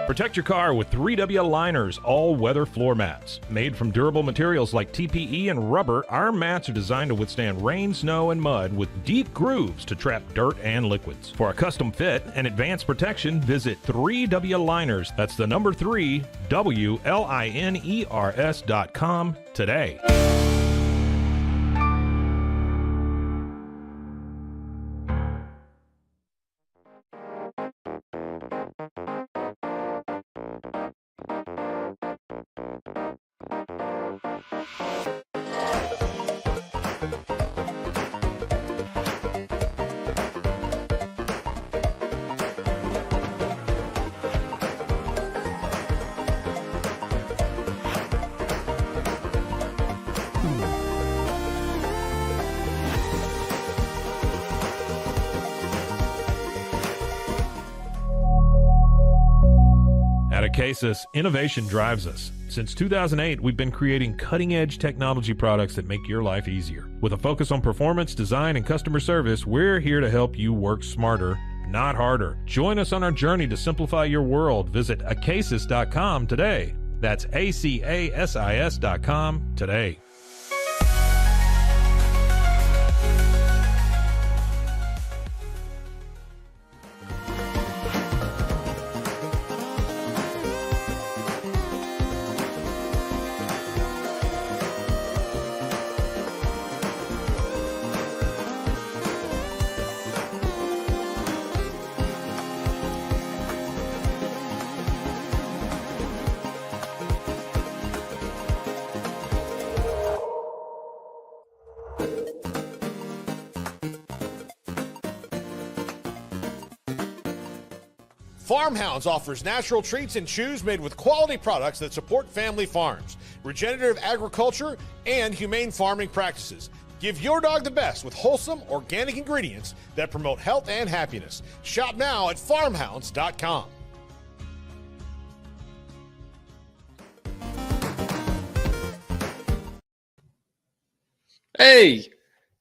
Protect your car with 3W Liners all-weather floor mats. Made from durable materials like TPE and rubber, our mats are designed to withstand rain, snow, and mud with deep grooves to trap dirt and liquids. For a custom fit and advanced protection, visit 3W Liners. That's the number 3, WLINERS.com today. Cases, innovation drives us. Since 2008, we've been creating cutting-edge technology products that make your life easier. With a focus on performance, design, and customer service, we're here to help you work smarter, not harder. Join us on our journey to simplify your world. Visit acasis.com today. That's ACASIS.com today. Farmhounds offers natural treats and chews made with quality products that support family farms, regenerative agriculture, and humane farming practices. Give your dog the best with wholesome, organic ingredients that promote health and happiness. Shop now at farmhounds.com. Hey,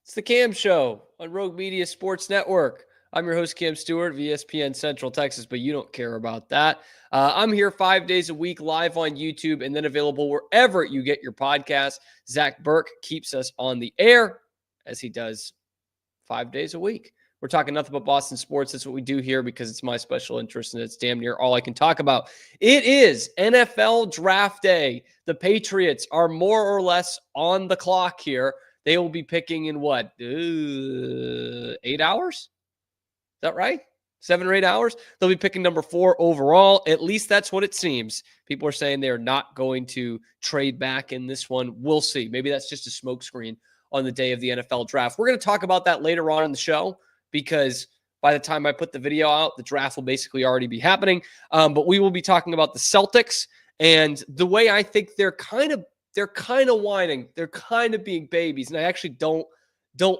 it's the Cam Show on Rogue Media Sports Network. I'm your host, Cam Stewart of ESPN Central Texas, but you don't care about that. I'm here 5 days a week live on YouTube and then available wherever you get your podcasts. Zach Burke keeps us on the air as he does 5 days a week. We're talking nothing but Boston sports. That's what we do here because it's my special interest and it's damn near all I can talk about. It is NFL Draft Day. The Patriots are more or less on the clock here. They will be picking in what, 8 hours? Is that right? 7 or 8 hours? They'll be picking number 4 overall. At least that's what it seems. People are saying they're not going to trade back in this one. We'll see. Maybe that's just a smokescreen on the day of the NFL draft. We're going to talk about that later on in the show because by the time I put the video out, the draft will basically already be happening. But we will be talking about the Celtics and the way I think they're kind of whining. They're kind of being babies. And I actually don't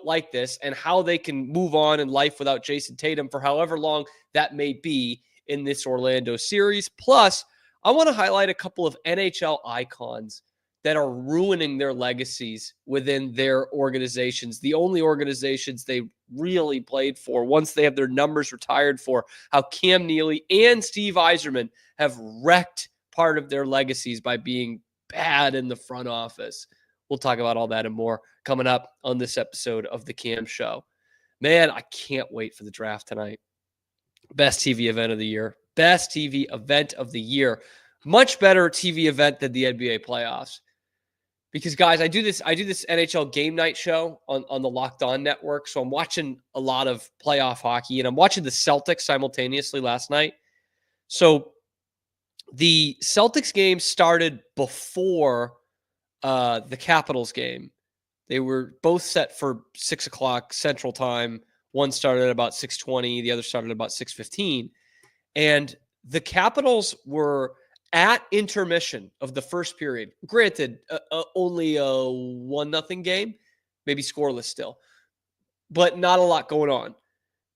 like this and how they can move on in life without Jayson Tatum for however long that may be in this Orlando series. Plus, I want to highlight a couple of NHL icons that are ruining their legacies within their organizations, the only organizations they really played for once they have their numbers retired for, how Cam Neely and Steve Yzerman have wrecked part of their legacies by being bad in the front office. We'll talk about all that and more coming up on this episode of The Cam Show. Man, I can't wait for the draft tonight. Best TV event of the year. Best TV event of the year. Much better TV event than the NBA playoffs. Because, guys, I do this NHL game night show on the Locked On Network. So I'm watching a lot of playoff hockey, and I'm watching the Celtics simultaneously last night. So the Celtics game started before the Capitals game. They were both set for 6 o'clock Central Time. One started at about 6:20. The other started at about 6:15. And the Capitals were at intermission of the first period. Granted, only a 1-0 game, maybe scoreless still, but not a lot going on.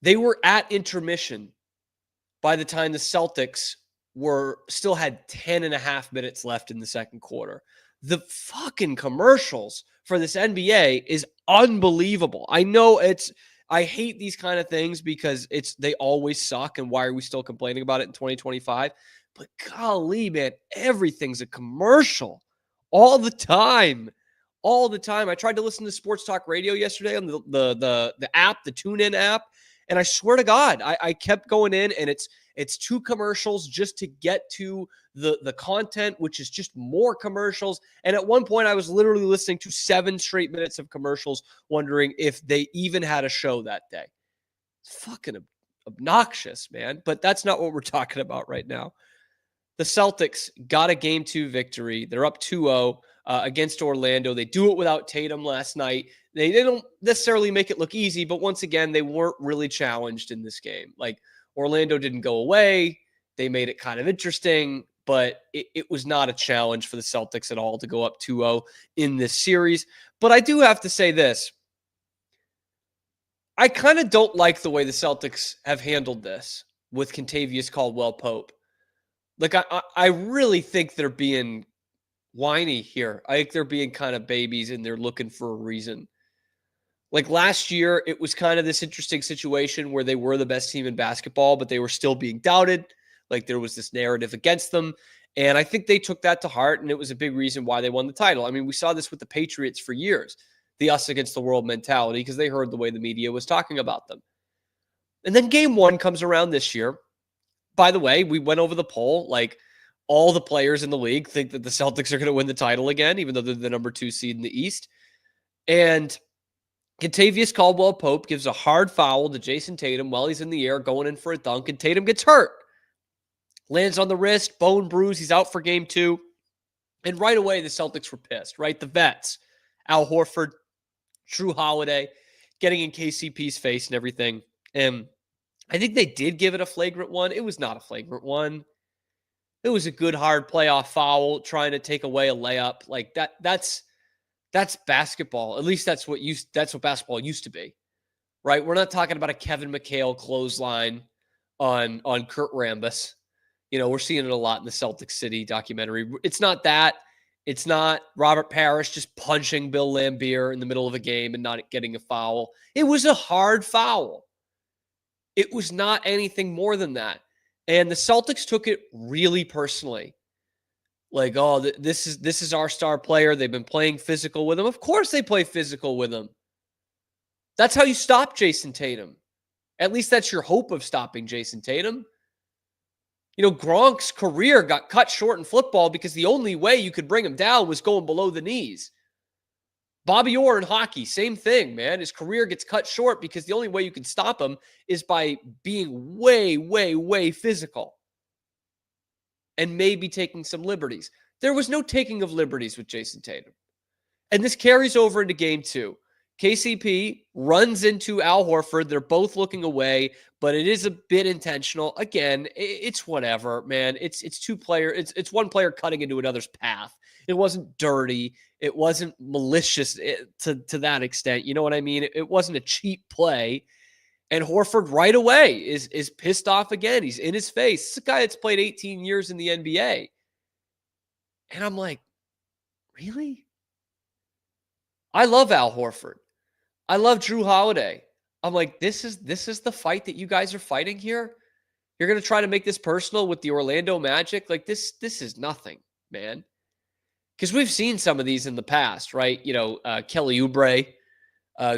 They were at intermission by the time the Celtics still had 10 and a half minutes left in the second quarter. The fucking commercials for this NBA is unbelievable. I know I hate these kind of things because they always suck. And why are we still complaining about it in 2025? But golly, man, everything's a commercial all the time. All the time. I tried to listen to sports talk radio yesterday on the app, the TuneIn app, and I swear to God, I kept going in, and it's 2 commercials just to get to the content, which is just more commercials. And at one point, I was literally listening to 7 straight minutes of commercials, wondering if they even had a show that day. It's fucking obnoxious, man. But that's not what we're talking about right now. The Celtics got a Game 2 victory. They're up 2-0 against Orlando. They do it without Tatum last night. They didn't necessarily make it look easy, but once again, they weren't really challenged in this game. Like, Orlando didn't go away. They made it kind of interesting, but it was not a challenge for the Celtics at all to go up 2-0 in this series. But I do have to say this. I kind of don't like the way the Celtics have handled this with Kentavious Caldwell-Pope. Like, I really think they're being whiny here. I think they're being kind of babies, and they're looking for a reason. Like, last year, it was kind of this interesting situation where they were the best team in basketball, but they were still being doubted. Like, there was this narrative against them. And I think they took that to heart, and it was a big reason why they won the title. I mean, we saw this with the Patriots for years, the us against the world mentality, because they heard the way the media was talking about them. And then Game 1 comes around this year. By the way, we went over the poll. Like, all the players in the league think that the Celtics are going to win the title again, even though they're the number 2 seed in the East. And Kentavious Caldwell-Pope gives a hard foul to Jayson Tatum while he's in the air going in for a dunk, and Tatum gets hurt. Lands on the wrist, bone bruise. He's out for Game 2. And right away, the Celtics were pissed, right? The vets, Al Horford, Drew Holiday, getting in KCP's face and everything. And I think they did give it a flagrant one. It was not a flagrant one. It was a good, hard playoff foul trying to take away a layup. Like, that's basketball. At least that's what basketball used to be, right? We're not talking about a Kevin McHale clothesline on Kurt Rambis. You know, we're seeing it a lot in the Celtic City documentary. It's not that. It's not Robert Parrish just punching Bill Laimbeer in the middle of a game and not getting a foul. It was a hard foul. It was not anything more than that. And the Celtics took it really personally. Like, oh, this is our star player. They've been playing physical with him. Of course they play physical with him. That's how you stop Jayson Tatum. At least that's your hope of stopping Jayson Tatum. You know, Gronk's career got cut short in football because the only way you could bring him down was going below the knees. Bobby Orr in hockey, same thing, man. His career gets cut short because the only way you can stop him is by being way, way, way physical and maybe taking some liberties. There was no taking of liberties with Jayson Tatum. And this carries over into Game 2. KCP runs into Al Horford. They're both looking away, but it is a bit intentional. Again, it's whatever, man. It's one player cutting into another's path. It wasn't dirty. It wasn't malicious to that extent. You know what I mean? It wasn't a cheap play. And Horford right away is pissed off again. He's in his face. This is a guy that's played 18 years in the NBA. And I'm like, really? I love Al Horford. I love Drew Holiday. I'm like, this is the fight that you guys are fighting here? You're going to try to make this personal with the Orlando Magic? Like, this is nothing, man. Because we've seen some of these in the past, right? You know, Kelly Oubre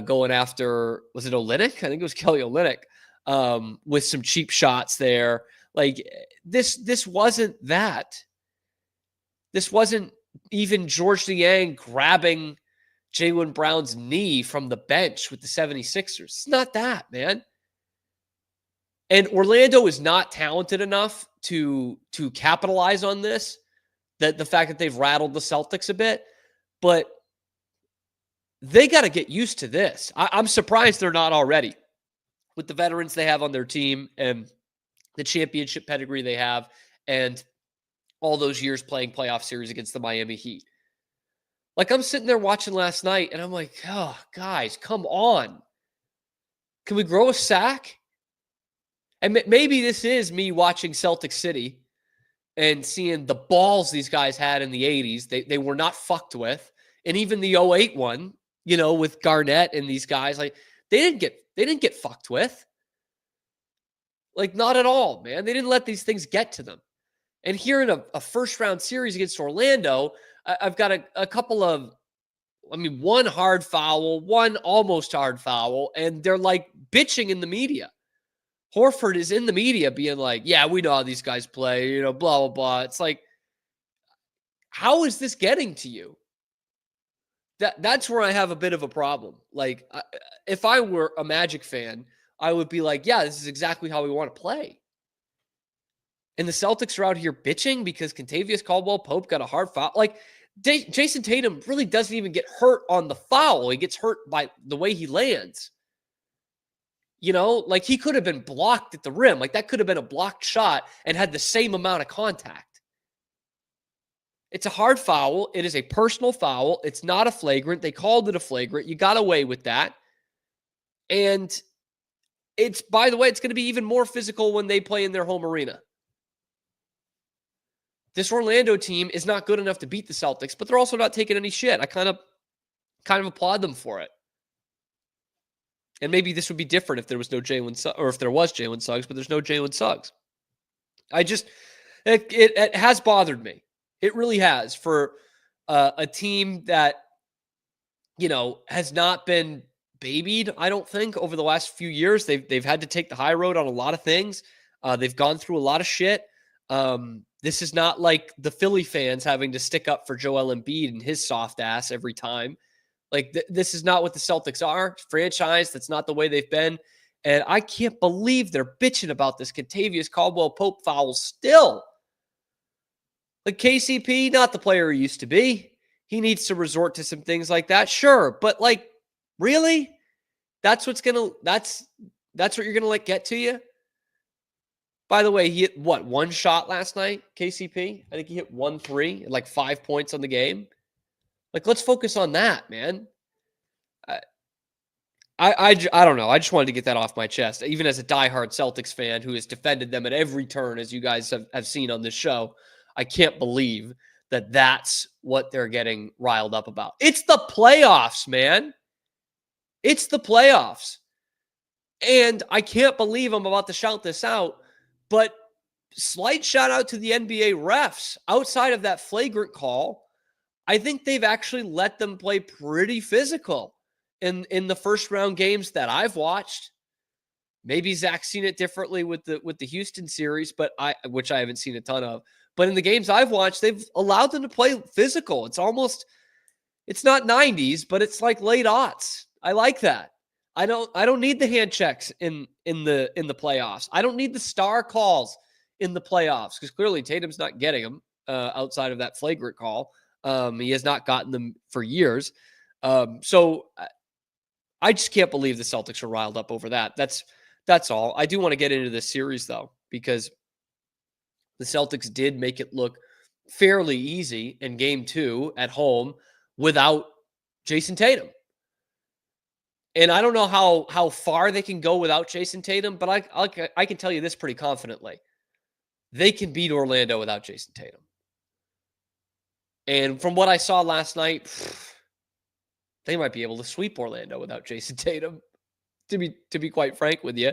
going after, was it Olynyk? I think it was Kelly Olynyk with some cheap shots there. Like, this wasn't that. This wasn't even George Niang grabbing Jaylen Brown's knee from the bench with the 76ers. It's not that, man. And Orlando is not talented enough to capitalize on this, that the fact that they've rattled the Celtics a bit, but they got to get used to this. I'm surprised they're not already with the veterans they have on their team and the championship pedigree they have and all those years playing playoff series against the Miami Heat. Like, I'm sitting there watching last night, and I'm like, oh, guys, come on. Can we grow a sack? And maybe this is me watching Celtic City and seeing the balls these guys had in the 80s. They were not fucked with. And even the 08 one, you know, with Garnett and these guys, like, they didn't get fucked with. Like, not at all, man. They didn't let these things get to them. And here in a first-round series against Orlando, I've got a couple of, one hard foul, one almost hard foul, and they're like bitching in the media. Horford is in the media being like, yeah, we know how these guys play, blah, blah, blah. It's like, how is this getting to you? That's where I have a bit of a problem. Like, if I were a Magic fan, I would be like, yeah, this is exactly how we want to play. And the Celtics are out here bitching because Kentavious Caldwell-Pope got a hard foul. Like, Jayson Tatum really doesn't even get hurt on the foul. He gets hurt by the way he lands. Like he could have been blocked at the rim. Like that could have been a blocked shot and had the same amount of contact. It's a hard foul. It is a personal foul. It's not a flagrant. They called it a flagrant. You got away with that. And by the way, it's going to be even more physical when they play in their home arena. This Orlando team is not good enough to beat the Celtics, but they're also not taking any shit. I kind of applaud them for it. And maybe this would be different if there was no Jalen Suggs, or if there was Jalen Suggs, but there's no Jalen Suggs. It has bothered me. It really has, for a team that, has not been babied, I don't think, over the last few years. They've had to take the high road on a lot of things. They've gone through a lot of shit. This is not like the Philly fans having to stick up for Joel Embiid and his soft ass every time. Like, this is not what the Celtics are. Franchise, that's not the way they've been. And I can't believe they're bitching about this Kentavious Caldwell-Pope foul still. Like, KCP, not the player he used to be. He needs to resort to some things like that. Sure. But, like, really? That's what you're going to let get to you? By the way, he hit, one shot last night, KCP? I think he hit 1 3 and like 5 points on the game. Like, let's focus on that, man. I don't know. I just wanted to get that off my chest. Even as a diehard Celtics fan who has defended them at every turn, as you guys have seen on this show, I can't believe that that's what they're getting riled up about. It's the playoffs, man. It's the playoffs. And I can't believe I'm about to shout this out, but slight shout out to the NBA refs. Outside of that flagrant call, I think they've actually let them play pretty physical in the first round games that I've watched. Maybe Zach's seen it differently with the Houston series, which I haven't seen a ton of. But in the games I've watched, they've allowed them to play physical. It's not 90s, but it's like late aughts. I like that. I don't need the hand checks in the playoffs. I don't need the star calls in the playoffs because clearly Tatum's not getting them outside of that flagrant call. He has not gotten them for years. So I just can't believe the Celtics are riled up over that. That's all. I do want to get into this series though, because the Celtics did make it look fairly easy in game 2 at home without Jayson Tatum. And I don't know how far they can go without Jayson Tatum, but I can tell you this pretty confidently. They can beat Orlando without Jayson Tatum. And from what I saw last night, they might be able to sweep Orlando without Jayson Tatum, to be quite frank with you,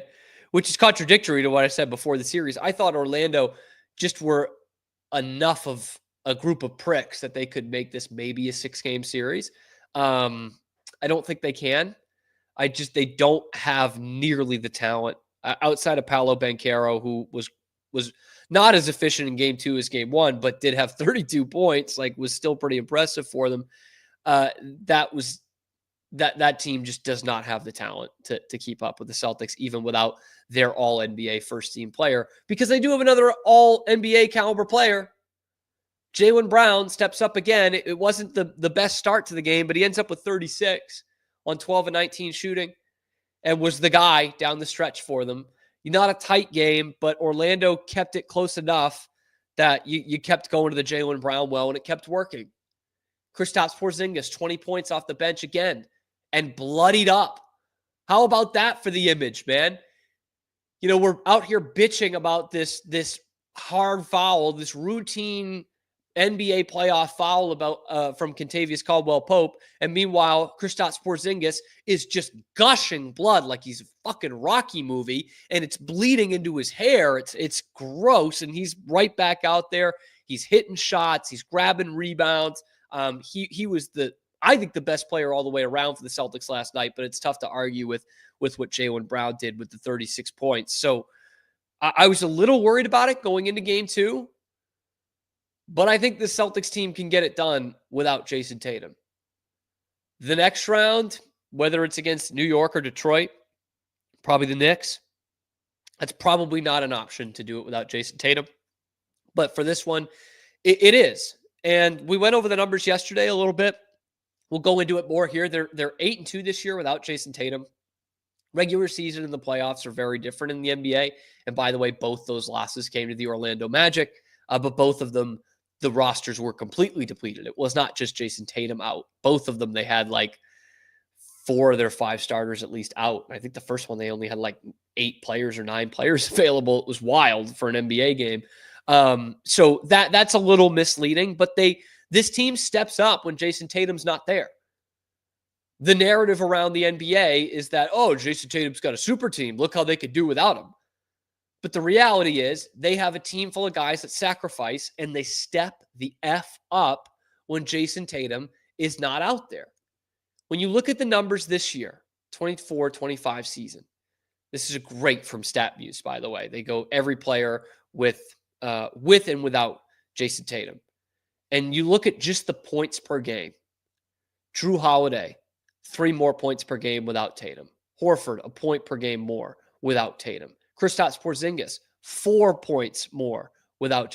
which is contradictory to what I said before the series. I thought Orlando just were enough of a group of pricks that they could make this maybe a 6-game series. I don't think they can. They don't have nearly the talent outside of Paolo Banchero, who was not as efficient in game 2 as game 1, but did have 32 points, was still pretty impressive for them. That team just does not have the talent to keep up with the Celtics, even without their all NBA first team player, because they do have another all NBA caliber player. Jaylen Brown steps up again. It wasn't the best start to the game, but he ends up with 36 on 12 and 19 shooting and was the guy down the stretch for them. Not a tight game, but Orlando kept it close enough that you kept going to the Jaylen Brown well, and it kept working. Kristaps Porzingis, 20 points off the bench again and bloodied up. How about that for the image, man? We're out here bitching about this hard foul, this routine NBA playoff foul from Kentavious Caldwell-Pope, and meanwhile, Kristaps Porzingis is just gushing blood like he's a fucking Rocky movie, and it's bleeding into his hair. It's gross, and he's right back out there. He's hitting shots. He's grabbing rebounds. He was I think the best player all the way around for the Celtics last night, but it's tough to argue with what Jaylen Brown did with the 36 points. So I was a little worried about it going into game 2. But I think the Celtics team can get it done without Jayson Tatum. The next round, whether it's against New York or Detroit, probably the Knicks, that's probably not an option to do it without Jayson Tatum. But for this one, it is. And we went over the numbers yesterday a little bit. We'll go into it more here. They're 8-2 this year without Jayson Tatum. Regular season and the playoffs are very different in the NBA. And by the way, both those losses came to the Orlando Magic, but both of them, the rosters were completely depleted. It was not just Jayson Tatum out. Both of them, they had like 4 of their 5 starters at least out. I think the first one, they only had like 8 players or 9 players available. It was wild for an NBA game. So that's a little misleading, but this team steps up when Jayson Tatum's not there. The narrative around the NBA is that, oh, Jayson Tatum's got a super team. Look how they could do without him. But the reality is they have a team full of guys that sacrifice, and they step the F up when Jayson Tatum is not out there. When you look at the numbers this year, 24-25 season, this is great from StatMuse, by the way. They go every player with and without Jayson Tatum. And you look at just the points per game. Drew Holiday, 3 more points per game without Tatum. Horford, a point per game more without Tatum. Kristaps Porzingis, 5 points more without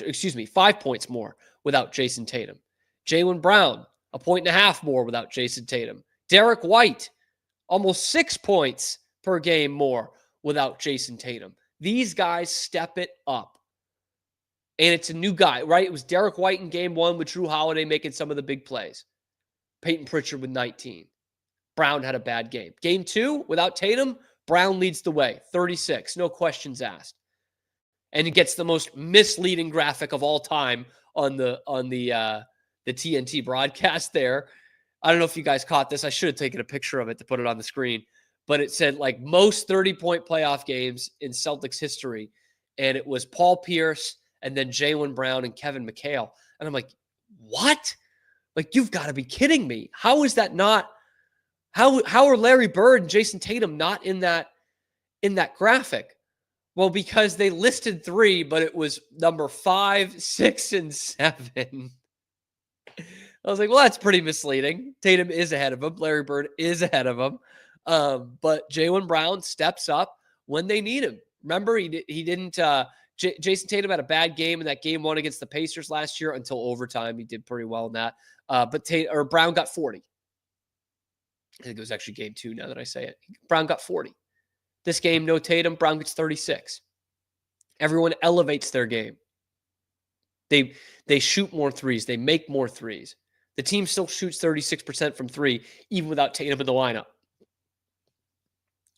Jayson Tatum. Jaylen Brown, 1.5 points more without Jayson Tatum. Derek White, almost 6 points per game more without Jayson Tatum. These guys step it up. And it's a new guy, right? It was Derek White in game 1 with Drew Holiday making some of the big plays. Peyton Pritchard with 19. Brown had a bad game. Game 2, without Tatum, Brown leads the way, 36, no questions asked. And he gets the most misleading graphic of all time on the TNT broadcast there. I don't know if you guys caught this. I should have taken a picture of it to put it on the screen. But it said like most 30-point playoff games in Celtics history. And it was Paul Pierce and then Jaylen Brown and Kevin McHale. And I'm like, what? Like, you've got to be kidding me. How is that not? How are Larry Bird and Jayson Tatum not in that graphic? Well, because they listed 3, but it was number 5, 6, and 7. I was like, well, that's pretty misleading. Tatum is ahead of him. Larry Bird is ahead of him. But Jaylen Brown steps up when they need him. Remember, he didn't. Jayson Tatum had a bad game in that game 1 against the Pacers last year until overtime. He did pretty well in that. But Brown got 40. I think it was actually game 2 now that I say it. Brown got 40. This game, no Tatum, Brown gets 36. Everyone elevates their game. They shoot more threes. They make more threes. The team still shoots 36% from 3, even without Tatum in the lineup.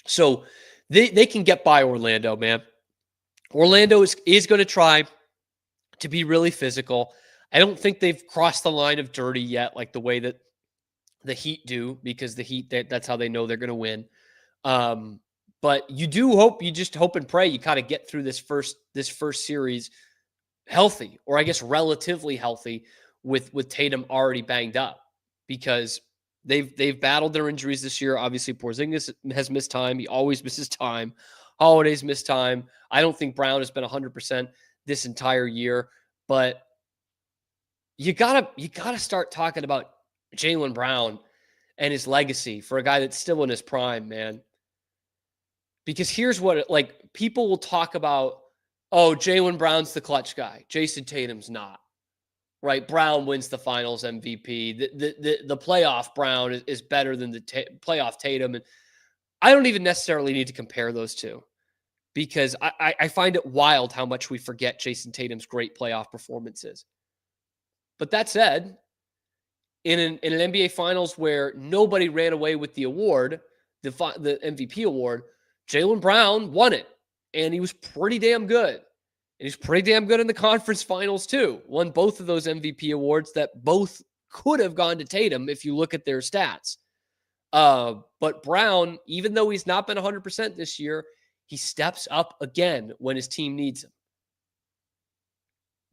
So they can get by Orlando, man. Orlando is going to try to be really physical. I don't think they've crossed the line of dirty yet, like the way that the Heat do, because the Heat, that's how they know they're going to win. But you just hope and pray you kind of get through this first series healthy, or I guess relatively healthy, with Tatum already banged up, because they've battled their injuries this year. Obviously, Porzingis has missed time. He always misses time. Holiday's missed time. I don't think Brown has been 100% this entire year, but you gotta start talking about Jaylen Brown and his legacy for a guy that's still in his prime, man. Because here's what people will talk about, oh, Jaylen Brown's the clutch guy. Jayson Tatum's not. Right? Brown wins the finals MVP. The playoff Brown is better than the playoff Tatum. And I don't even necessarily need to compare those two, because I find it wild how much we forget Jayson Tatum's great playoff performances. But that said, in an NBA Finals where nobody ran away with the award, the MVP award, Jaylen Brown won it, and he was pretty damn good. And he's pretty damn good in the conference finals too. Won both of those MVP awards that both could have gone to Tatum if you look at their stats. But Brown, even though he's not been 100% this year, he steps up again when his team needs him.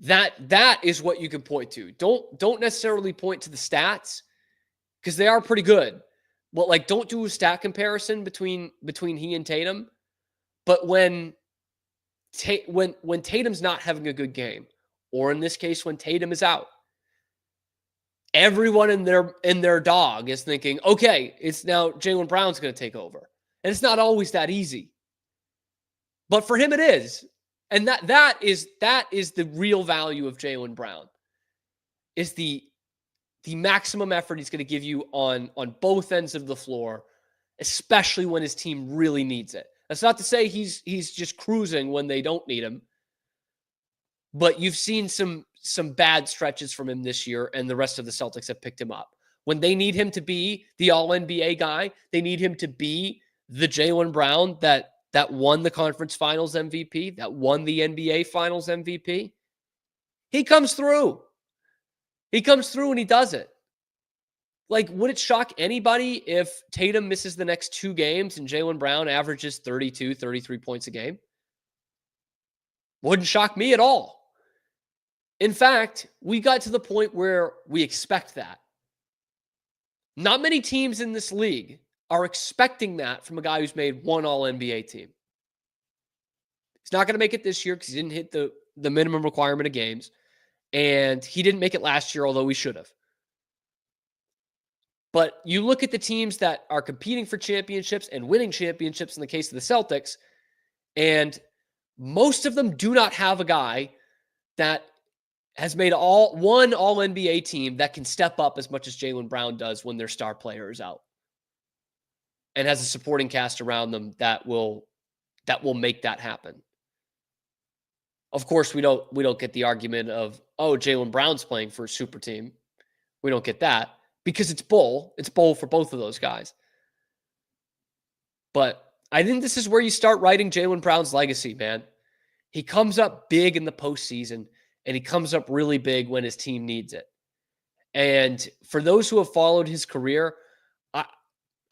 That is what you can point to. Don't necessarily point to the stats because they are pretty good. But like, don't do a stat comparison between he and Tatum. But when Tatum's not having a good game, or in this case, when Tatum is out, everyone in their dog is thinking, okay, it's now Jaylen Brown's going to take over. And it's not always that easy. But for him, it is. And that is the real value of Jaylen Brown, is the maximum effort he's going to give you on both ends of the floor, especially when his team really needs it. That's not to say he's just cruising when they don't need him. But you've seen some bad stretches from him this year, and the rest of the Celtics have picked him up. When they need him to be the All-NBA guy, they need him to be the Jaylen Brown that won the conference finals MVP, that won the NBA finals MVP. He comes through. He comes through and he does it. Like, would it shock anybody if Tatum misses the next 2 games and Jaylen Brown averages 32, 33 points a game? Wouldn't shock me at all. In fact, we got to the point where we expect that. Not many teams in this league are expecting that from a guy who's made one All-NBA team. He's not going to make it this year because he didn't hit the minimum requirement of games. And he didn't make it last year, although he should have. But you look at the teams that are competing for championships and winning championships in the case of the Celtics, and most of them do not have a guy that has made one All-NBA team that can step up as much as Jaylen Brown does when their star player is out, and has a supporting cast around them that will make that happen. Of course, we don't get the argument of, oh, Jaylen Brown's playing for a super team. We don't get that because it's bull. It's bull for both of those guys. But I think this is where you start writing Jaylen Brown's legacy, man. He comes up big in the postseason, and he comes up really big when his team needs it. And for those who have followed his career,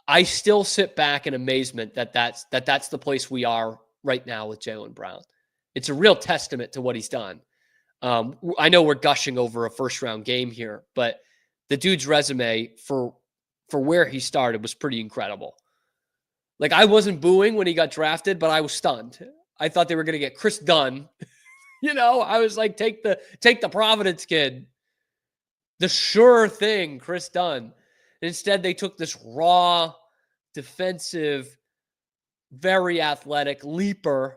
I still sit back in amazement that that's the place we are right now with Jaylen Brown. It's a real testament to what he's done. I know we're gushing over a first-round game here, but the dude's resume for where he started was pretty incredible. Like, I wasn't booing when he got drafted, but I was stunned. I thought they were going to get Chris Dunn. I was like, take the Providence kid. The sure thing, Chris Dunn. Instead, they took this raw, defensive, very athletic leaper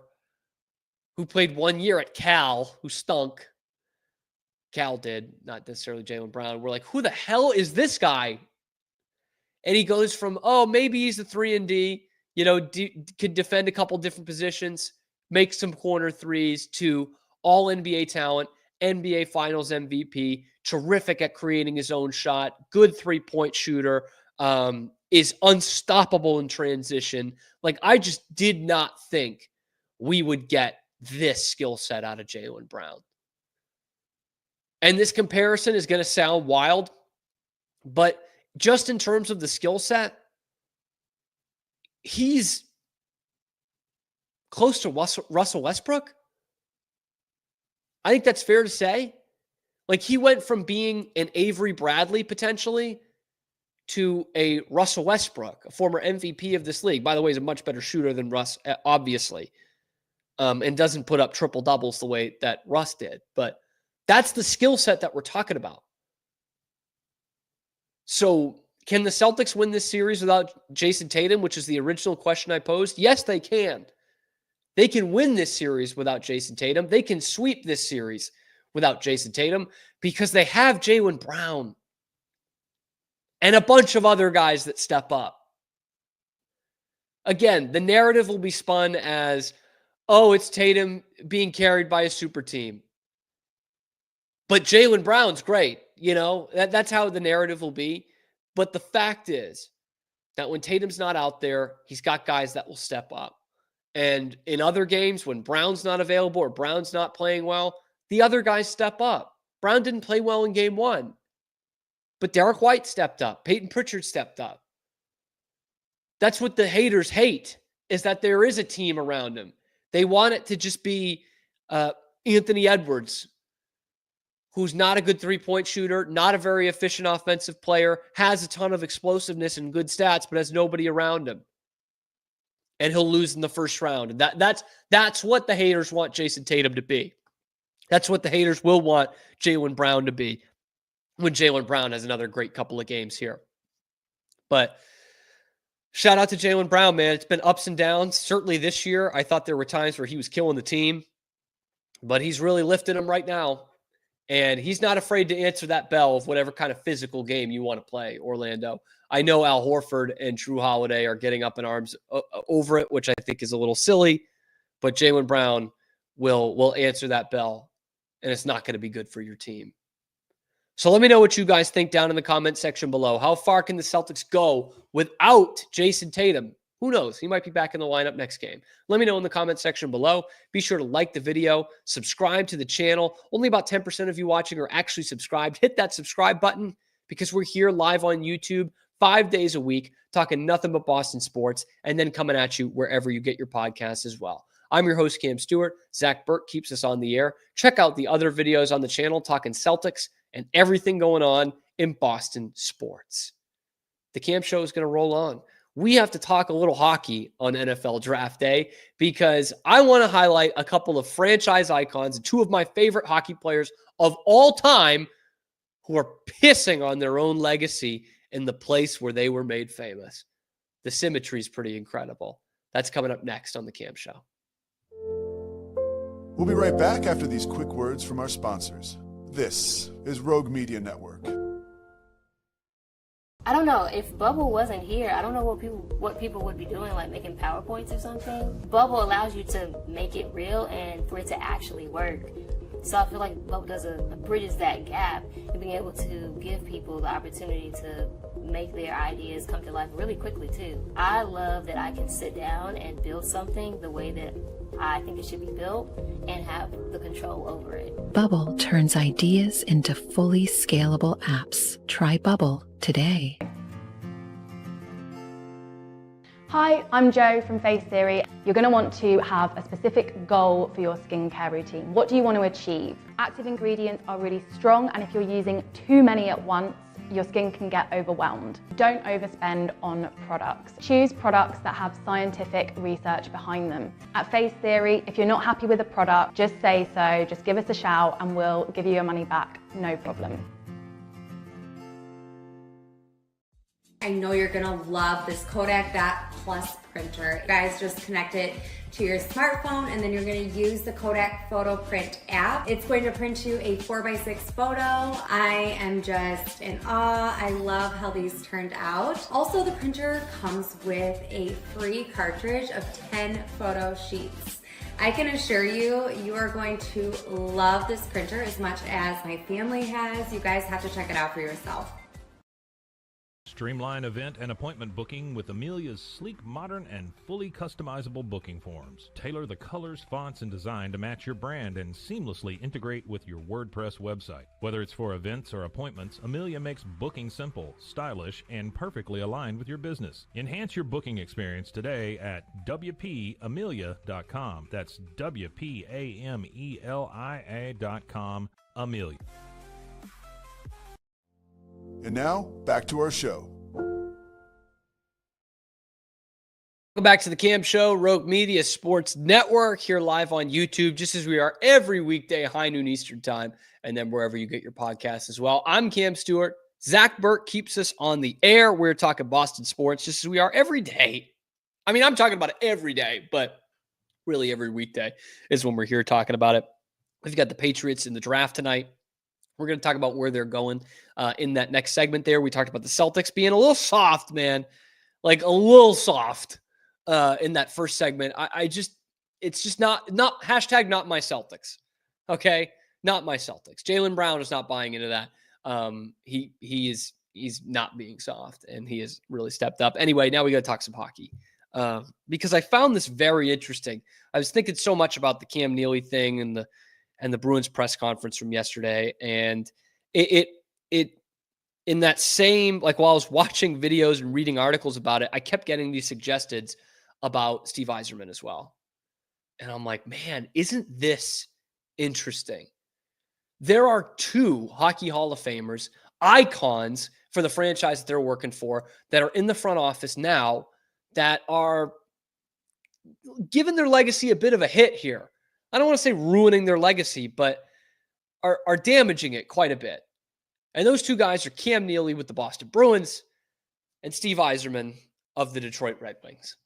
who played 1 year at Cal, who stunk. Cal did, not necessarily Jaylen Brown. We're like, who the hell is this guy? And he goes from, oh, maybe he's a 3-and-D, could defend a couple different positions, make some corner threes, to all-NBA talent, NBA Finals MVP, terrific at creating his own shot, good three-point shooter, is unstoppable in transition. Like, I just did not think we would get this skill set out of Jaylen Brown. And this comparison is going to sound wild, but just in terms of the skill set, he's close to Russell Westbrook. I think that's fair to say. Like, he went from being an Avery Bradley potentially to a Russell Westbrook, a former MVP of this league. By the way, he's a much better shooter than Russ, obviously, and doesn't put up triple doubles the way that Russ did. But that's the skill set that we're talking about. So can the Celtics win this series without Jayson Tatum, which is the original question I posed? Yes, they can. They can win this series without Jayson Tatum. They can sweep this series without Jayson Tatum because they have Jaylen Brown and a bunch of other guys that step up. Again, the narrative will be spun as, oh, it's Tatum being carried by a super team. But Jaylen Brown's great. That's how the narrative will be. But the fact is that when Tatum's not out there, he's got guys that will step up. And in other games, when Brown's not available or Brown's not playing well, the other guys step up. Brown didn't play well in game 1, but Derek White stepped up. Peyton Pritchard stepped up. That's what the haters hate, is that there is a team around him. They want it to just be Anthony Edwards, who's not a good three-point shooter, not a very efficient offensive player, has a ton of explosiveness and good stats, but has nobody around him. And he'll lose in the first round. And that's what the haters want Jayson Tatum to be. That's what the haters will want Jaylen Brown to be when Jaylen Brown has another great couple of games here. But shout out to Jaylen Brown, man. It's been ups and downs. Certainly this year, I thought there were times where he was killing the team, but he's really lifting them right now. And he's not afraid to answer that bell of whatever kind of physical game you want to play, Orlando. I know Al Horford and Drew Holiday are getting up in arms over it, which I think is a little silly, but Jaylen Brown will answer that bell, and it's not going to be good for your team. So let me know what you guys think down in the comment section below. How far can the Celtics go without Jayson Tatum? Who knows? He might be back in the lineup next game. Let me know in the comment section below. Be sure to like the video, subscribe to the channel. Only about 10% of you watching are actually subscribed. Hit that subscribe button because we're here live on YouTube 5 days a week, talking nothing but Boston sports, and then coming at you wherever you get your podcasts as well. I'm your host, Cam Stewart. Zach Burke keeps us on the air. Check out the other videos on the channel talking Celtics and everything going on in Boston sports. The Cam Show is going to roll on. We have to talk a little hockey on NFL Draft Day because I want to highlight a couple of franchise icons and two of my favorite hockey players of all time who are pissing on their own legacy in the place where they were made famous. The symmetry is pretty incredible. That's coming up next on The Cam Show. We'll be right back after these quick words from our sponsors. This is Rogue Media Network. I don't know, if Bubble wasn't here, I don't know what people would be doing, like making PowerPoints or something. Bubble allows you to make it real and for it to actually work. So I feel like Bubble bridges that gap and being able to give people the opportunity to make their ideas come to life really quickly too. I love that I can sit down and build something the way that I think it should be built and have the control over it. Bubble turns ideas into fully scalable apps. Try Bubble today. Hi, I'm Jo from Face Theory. You're going to want to have a specific goal for your skincare routine. What do you want to achieve? Active ingredients are really strong, and if you're using too many at once, your skin can get overwhelmed. Don't overspend on products. Choose products that have scientific research behind them. At Face Theory, if you're not happy with a product, just say so, just give us a shout and we'll give you your money back, no problem. I know you're gonna love this Kodak That Plus printer. You guys just connect it to your smartphone and then you're gonna use the Kodak Photo Print app. It's going to print you a 4x6 photo. I am just in awe. I love how these turned out. Also, the printer comes with a free cartridge of 10 photo sheets. I can assure you, you are going to love this printer as much as my family has. You guys have to check it out for yourself. Streamline event and appointment booking with Amelia's sleek, modern, and fully customizable booking forms. Tailor the colors, fonts, and design to match your brand and seamlessly integrate with your WordPress website. Whether it's for events or appointments, Amelia makes booking simple, stylish, and perfectly aligned with your business. Enhance your booking experience today at WPAmelia.com. That's WPAMELIA.com. Amelia. And now, back to our show. Welcome back to the Cam Show, Rogue Media Sports Network, here live on YouTube, just as we are every weekday, high noon Eastern time, and then wherever you get your podcasts as well. I'm Cam Stewart. Zach Burke keeps us on the air. We're talking Boston sports, just as we are every day. I mean, I'm talking about it every day, but really every weekday is when we're here talking about it. We've got the Patriots in the draft tonight. We're going to talk about where they're going in that next segment there. We talked about the Celtics being a little soft, man, like a little soft in that first segment. It's just not hashtag not my Celtics. Okay. Not my Celtics. Jaylen Brown is not buying into that. He's not being soft and he has really stepped up. Anyway, now we got to talk some hockey. because I found this very interesting. I was thinking so much about the Cam Neely thing and the Bruins press conference from yesterday, and it in that same, like, while I was watching videos and reading articles about it, I kept getting these suggestions about Steve Yzerman as well. And I'm like, man, isn't this interesting? There are 2 Hockey Hall of Famers, icons for the franchise that they're working for, that are in the front office now that are giving their legacy a bit of a hit here. I don't want to say ruining their legacy, but are damaging it quite a bit. And those 2 guys are Cam Neely with the Boston Bruins and Steve Yzerman of the Detroit Red Wings.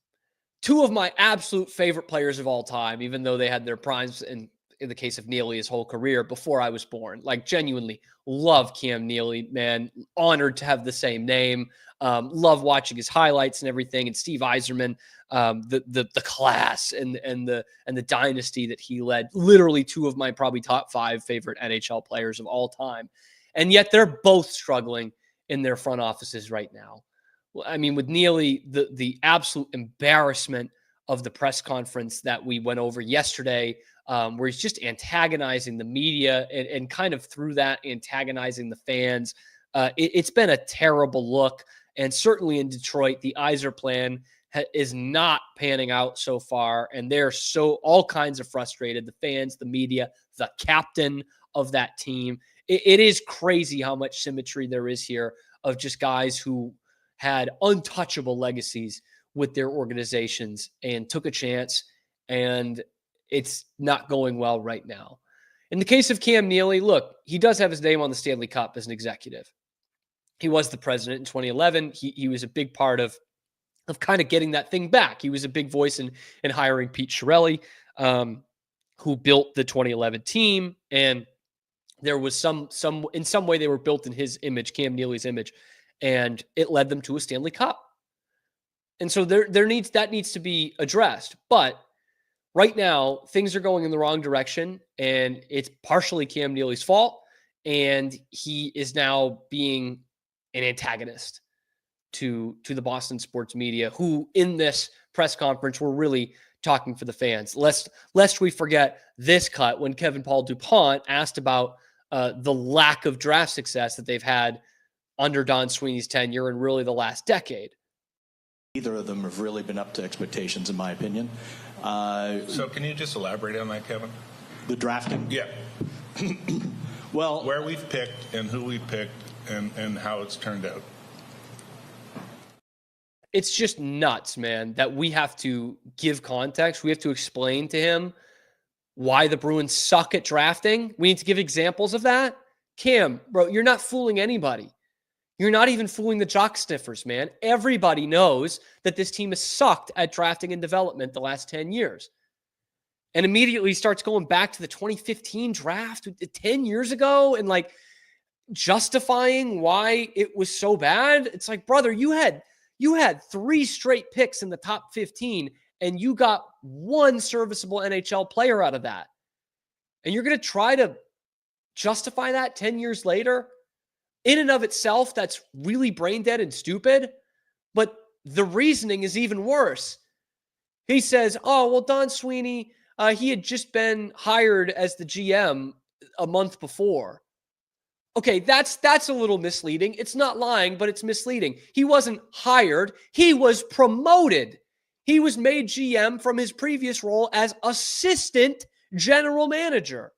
2 of my absolute favorite players of all time, even though they had their primes in the case of Neely, his whole career before I was born. Like, genuinely love Cam Neely, man. Honored to have the same name. Love watching his highlights and everything. And Steve Yzerman, the class and the dynasty that he led. Literally 2 of my probably top 5 favorite NHL players of all time. And yet they're both struggling in their front offices right now. I mean, with Neely, the absolute embarrassment of the press conference that we went over yesterday, where he's just antagonizing the media and kind of through that antagonizing the fans. It's been a terrible look. And certainly in Detroit, the Yzer plan is not panning out so far. And they're all kinds of frustrated. The fans, the media, the captain of that team. It is crazy how much symmetry there is here of just guys who had untouchable legacies with their organizations and took a chance, and it's not going well right now. In the case of Cam Neely, look, he does have his name on the Stanley Cup as an executive. He was the president in 2011. He was a big part of kind of getting that thing back. He was a big voice in hiring Pete Chiarelli, who built the 2011 team, and there was some in some way they were built in his image, Cam Neely's image, and it led them to a Stanley Cup. And so that needs to be addressed. But right now, things are going in the wrong direction, and it's partially Cam Neely's fault. And he is now being an antagonist to the Boston sports media, who in this press conference were really talking for the fans. Lest we forget this cut when Kevin Paul DuPont asked about the lack of draft success that they've had under Don Sweeney's tenure in really the last decade. Neither of them have really been up to expectations, in my opinion. So can you just elaborate on that, Kevin? The drafting? Yeah. Well, where we've picked and who we've picked and how it's turned out. It's just nuts, man, that we have to give context. We have to explain to him why the Bruins suck at drafting. We need to give examples of that. Cam, bro, you're not fooling anybody. You're not even fooling the jock sniffers, man. Everybody knows that this team has sucked at drafting and development the last 10 years. And immediately starts going back to the 2015 draft 10 years ago and like justifying why it was so bad. It's like, brother, you had 3 straight picks in the top 15 and you got 1 serviceable NHL player out of that. And you're going to try to justify that 10 years later? In and of itself, that's really brain dead and stupid. But the reasoning is even worse. He says, oh, well, Don Sweeney, he had just been hired as the GM a month before. Okay, that's a little misleading. It's not lying, but it's misleading. He wasn't hired. He was promoted. He was made GM from his previous role as assistant general manager.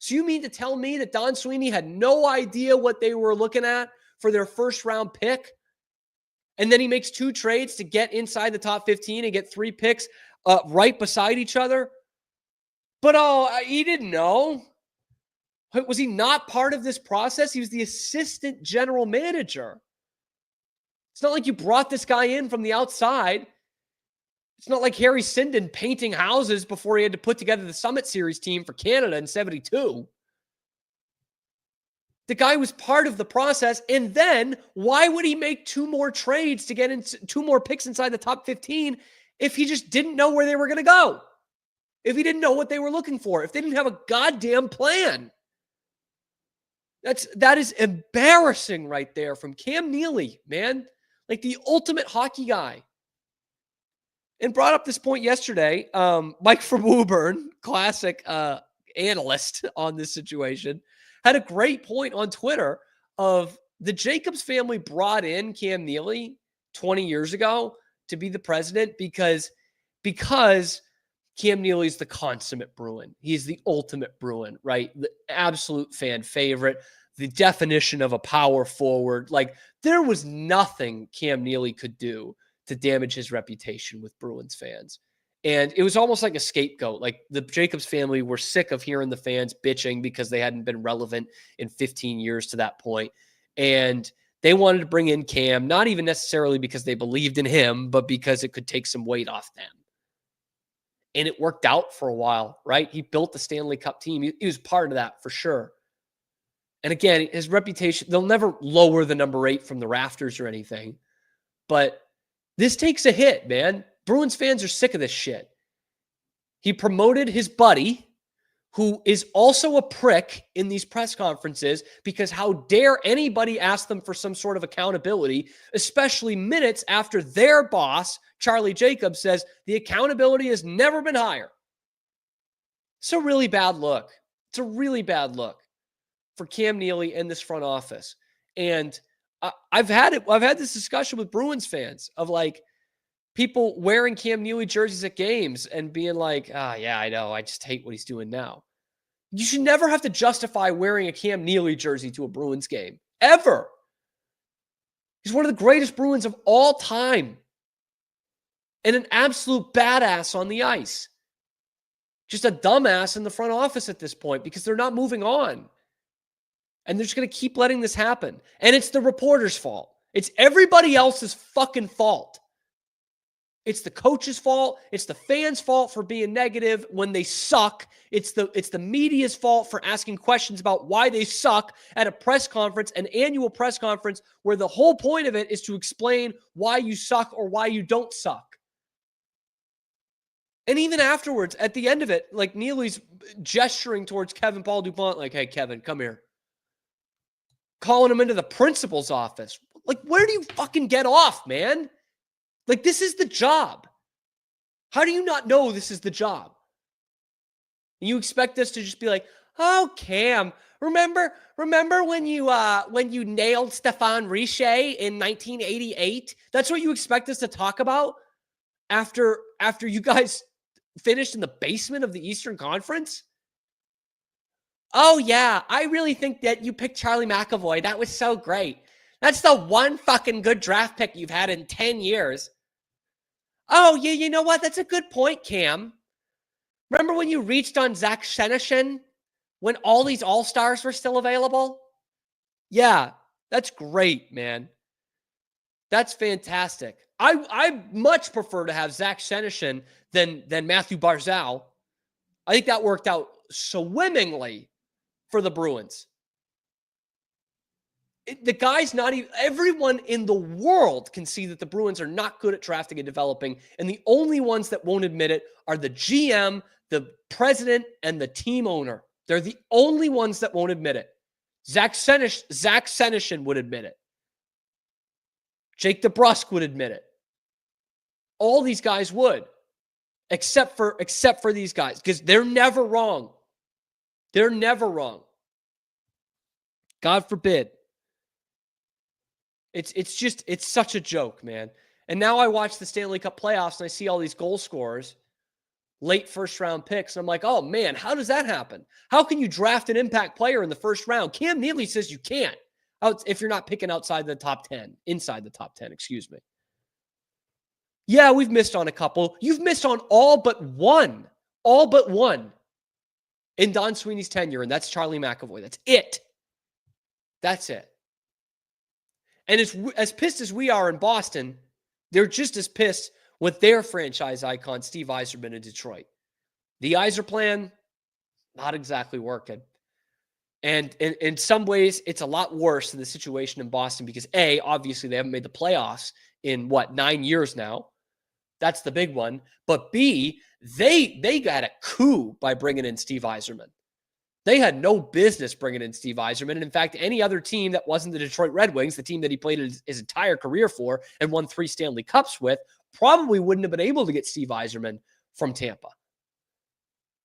So you mean to tell me that Don Sweeney had no idea what they were looking at for their first round pick? And then he makes 2 trades to get inside the top 15 and get 3 picks right beside each other? But he didn't know. Was he not part of this process? He was the assistant general manager. It's not like you brought this guy in from the outside. It's not like Harry Sinden painting houses before he had to put together the Summit Series team for Canada in 72. The guy was part of the process. And then why would he make 2 more trades to get into 2 more picks inside the top 15 if he just didn't know where they were going to go? If he didn't know what they were looking for, if they didn't have a goddamn plan? That is embarrassing right there from Cam Neely, man. Like the ultimate hockey guy. and brought up this point yesterday. Mike from Woburn, classic analyst on this situation, had a great point on Twitter of the Jacobs family brought in Cam Neely 20 years ago to be the president because Cam Neely's the consummate Bruin. He's the ultimate Bruin, right? The absolute fan favorite, the definition of a power forward. Like, there was nothing Cam Neely could do to damage his reputation with Bruins fans. And it was almost like a scapegoat. Like, the Jacobs family were sick of hearing the fans bitching because they hadn't been relevant in 15 years to that point. And they wanted to bring in Cam, not even necessarily because they believed in him, but because it could take some weight off them. And it worked out for a while, right? He built the Stanley Cup team. He was part of that for sure. And again, his reputation, they'll never lower the number 8 from the rafters or anything. But this takes a hit, man. Bruins fans are sick of this shit. He promoted his buddy, who is also a prick in these press conferences, because how dare anybody ask them for some sort of accountability, especially minutes after their boss, Charlie Jacobs, says the accountability has never been higher. It's a really bad look. It's a really bad look for Cam Neely and this front office. And I've had this discussion with Bruins fans of like people wearing Cam Neely jerseys at games and being like, yeah, I know. I just hate what he's doing now. You should never have to justify wearing a Cam Neely jersey to a Bruins game, ever. He's one of the greatest Bruins of all time and an absolute badass on the ice. Just a dumbass in the front office at this point because they're not moving on. And they're just going to keep letting this happen. And it's the reporter's fault. It's everybody else's fucking fault. It's the coach's fault. It's the fans' fault for being negative when they suck. It's the media's fault for asking questions about why they suck at a press conference, an annual press conference, where the whole point of it is to explain why you suck or why you don't suck. And even afterwards, at the end of it, like Neely's gesturing towards Kevin Paul DuPont, like, hey, Kevin, come here. Calling him into the principal's office. Like, where do you fucking get off, man? Like, this is the job. How do you not know this is the job? And you expect us to just be like, oh, Cam, remember when you nailed Stefan Richer in 1988? That's what you expect us to talk about after you guys finished in the basement of the Eastern Conference? Oh, yeah, I really think that you picked Charlie McAvoy. That was so great. That's the one fucking good draft pick you've had in 10 years. Oh, yeah, you know what? That's a good point, Cam. Remember when you reached on Zach Senyshyn when all these all-stars were still available? Yeah, that's great, man. That's fantastic. I much prefer to have Zach Senyshyn than Matthew Barzal. I think that worked out swimmingly for the Bruins. The guy's not even, everyone in the world can see that the Bruins are not good at drafting and developing, and the only ones that won't admit it are the GM, the president, and the team owner. They're the only ones that won't admit it. Zach Senyshyn would admit it. Jake DeBrusk would admit it. All these guys would, except for these guys, because they're never wrong. They're never wrong. God forbid. It's such a joke, man. And now I watch the Stanley Cup playoffs and I see all these goal scorers, late first round picks. And I'm like, oh man, how does that happen? How can you draft an impact player in the first round? Cam Neely says you can't if you're not picking inside the top 10, excuse me. Yeah, we've missed on a couple. You've missed on all but one in Don Sweeney's tenure, and that's Charlie McAvoy. That's it. That's it. And as pissed as we are in Boston, they're just as pissed with their franchise icon, Steve Yzerman in Detroit. The Yzer plan, not exactly working. And in some ways, it's a lot worse than the situation in Boston because A, obviously they haven't made the playoffs in 9 years now. That's the big one. But B, they got a coup by bringing in Steve Yzerman. They had no business bringing in Steve Yzerman. And in fact, any other team that wasn't the Detroit Red Wings, the team that he played his entire career for and won 3 Stanley Cups with, probably wouldn't have been able to get Steve Yzerman from Tampa